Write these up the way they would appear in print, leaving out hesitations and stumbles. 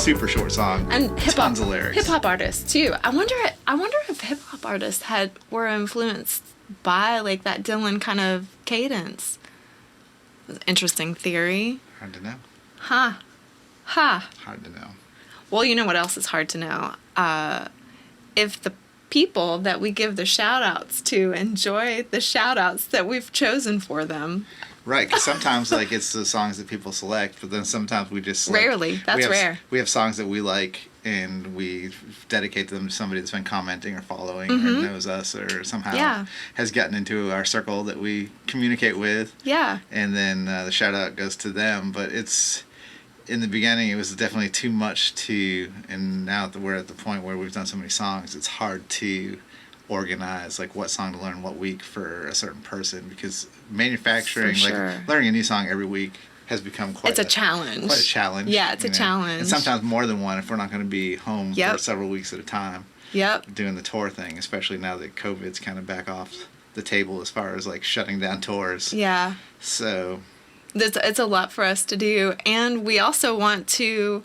super short song. And tons of lyrics. Hip hop artists too. I wonder if hip hop artists were influenced by like that Dylan kind of cadence. Interesting theory. Hard to know. Hard to know. Well, you know what else is hard to know? If the people that we give the shout outs to enjoy the shout outs that we've chosen for them. Right, because sometimes like it's the songs that people select, but then sometimes we just select, rarely. That's rare. We have songs that we like and we dedicate them to somebody that's been commenting or following or knows us or somehow has gotten into our circle that we communicate with. Yeah. And then the shout out goes to them, but it's in the beginning it was definitely too much and now that we're at the point where we've done so many songs, it's hard to organize like what song to learn what week for a certain person, because manufacturing like learning a new song every week has become quite a challenge. Yeah, it's a challenge. And sometimes more than one if we're not going to be home for several weeks at a time. Yep. Doing the tour thing, especially now that COVID's kind of back off the table as far as like shutting down tours. Yeah. So it's a lot for us to do, and we also want to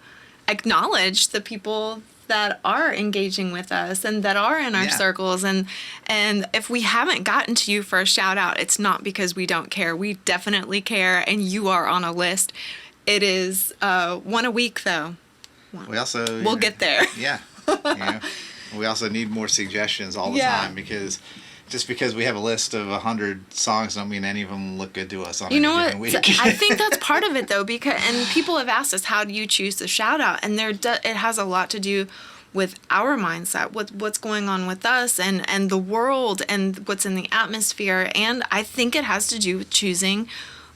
acknowledge the people that are engaging with us and that are in our circles, and if we haven't gotten to you for a shout out, it's not because we don't care. We definitely care, and you are on a list. It is one a week though. We'll get there. Yeah. We also need more suggestions all the time, because just because we have a list of 100 songs don't mean any of them look good to us on any given week. I think that's part of it though, and people have asked us, how do you choose the shout out? And it has a lot to do with our mindset, what's going on with us and the world and what's in the atmosphere. And I think it has to do with choosing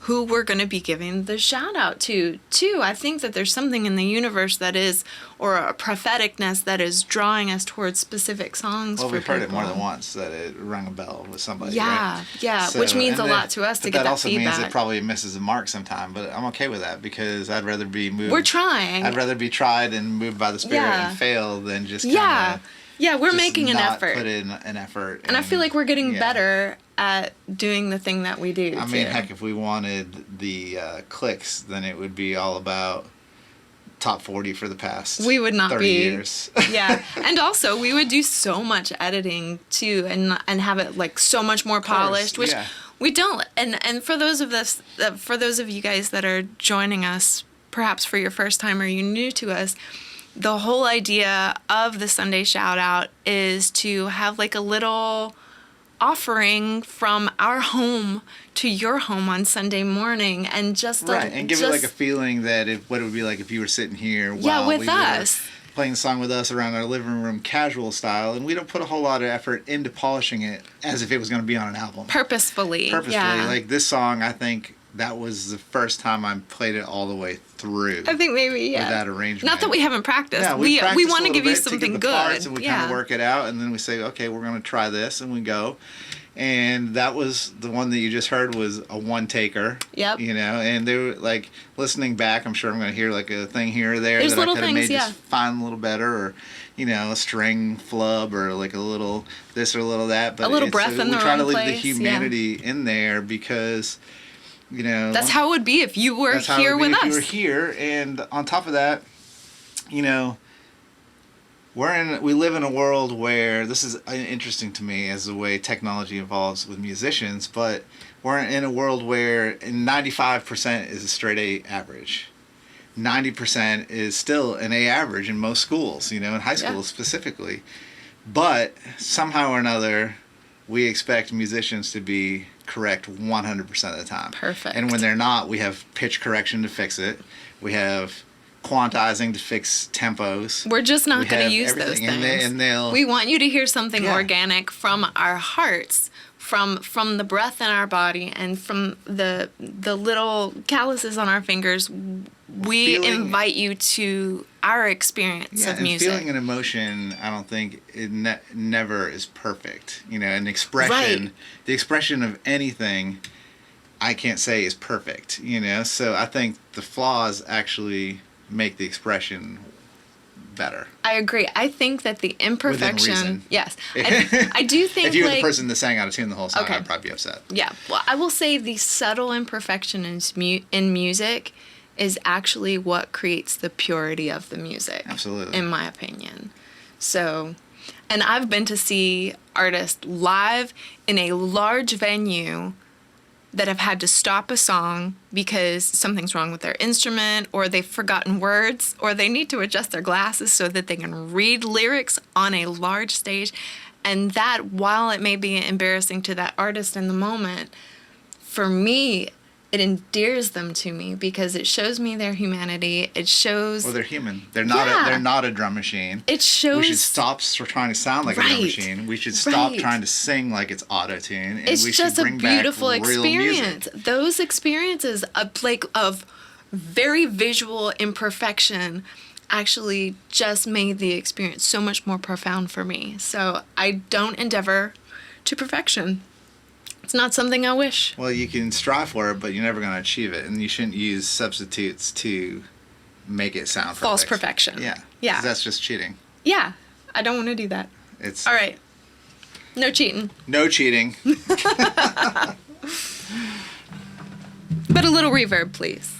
who we're going to be giving the shout out to too. I think that there's something in the universe that is, or a propheticness that is drawing us towards specific songs. Well, for we've heard it more people. than once that it rang a bell with somebody. Yeah, right? yeah, So, which means a lot to us to get that feedback. That also means it probably misses the mark sometime, but I'm okay with that, because I'd rather be moved. We're trying. I'd rather be tried and moved by the Spirit and fail than just kind of. Yeah, we're making an effort. Put in an effort. And I feel like we're getting better at doing the thing that we do. I mean, heck, if we wanted the clicks, then it would be all about top 40 for the past we would not 30 be years. Yeah. And also we would do so much editing too, and have it like so much more polished, which we don't. And for those of you guys that are joining us perhaps for your first time or you're new to us, the whole idea of the Sunday shout out is to have like a little offering from our home to your home on Sunday morning, and just and give it like a feeling that what it would be like if you were sitting here while with we us. were playing the song with us around our living room casual style, and we don't put a whole lot of effort into polishing it as if it was going to be on an album. Purposefully. Like this song, I think that was the first time I played it all the way through. I think maybe, with that arrangement. Not that we haven't practiced. Yeah, we want to give you to something get the good. Parts and we kind of work it out, and then we say, okay, we're going to try this, and we go. And that was the one that you just heard was a one-taker. Yep. And they were like, listening back, I'm sure I'm going to hear like a thing here or there There's that I little could have made things, just fine a little better, or a string flub, or like a little this or a little that. But a little breath in the wrong place. We try to leave the humanity in there, because that's how it would be if you were here with us. If you were here, and on top of that, we live in a world where this is interesting to me as the way technology evolves with musicians, but we're in a world where 95% is a straight A average. 90% is still an A average in most schools, in high schools specifically. But somehow or another, we expect musicians to be correct 100% of the time. Perfect. And when they're not, we have pitch correction to fix it. We have quantizing to fix tempos. We're just not going to use those things. We want you to hear something organic from our hearts, from the breath in our body, and from the little calluses on our fingers. We invite you to our experience of music. Feeling an emotion, I don't think it never is perfect. An expression, the expression of anything, I can't say is perfect. So I think the flaws actually make the expression better. I agree. I think that the imperfection. Within reason. Yes, I do think. If you were the person that sang out of tune the whole song, I'd probably be upset. Yeah. Well, I will say the subtle imperfection in music is actually what creates the purity of the music. Absolutely. In my opinion. So, and I've been to see artists live in a large venue that have had to stop a song because something's wrong with their instrument, or they've forgotten words, or they need to adjust their glasses so that they can read lyrics on a large stage. And that, while it may be embarrassing to that artist in the moment, for me, it endears them to me because it shows me their humanity. It shows... Well, they're human. They're not. They're not a drum machine. It shows... We should stop trying to sound like a drum machine. We should stop trying to sing like it's auto-tune. And it's we just should a bring beautiful back real experience. music. Those experiences of very visual imperfection actually just made the experience so much more profound for me. So I don't endeavor to perfection. It's not something I wish. Well, you can strive for it, but you're never going to achieve it. And you shouldn't use substitutes to make it sound perfect. False perfection. Yeah. Yeah. 'Cause that's just cheating. Yeah. I don't want to do that. It's all right. No cheating. No cheating. But a little reverb, please.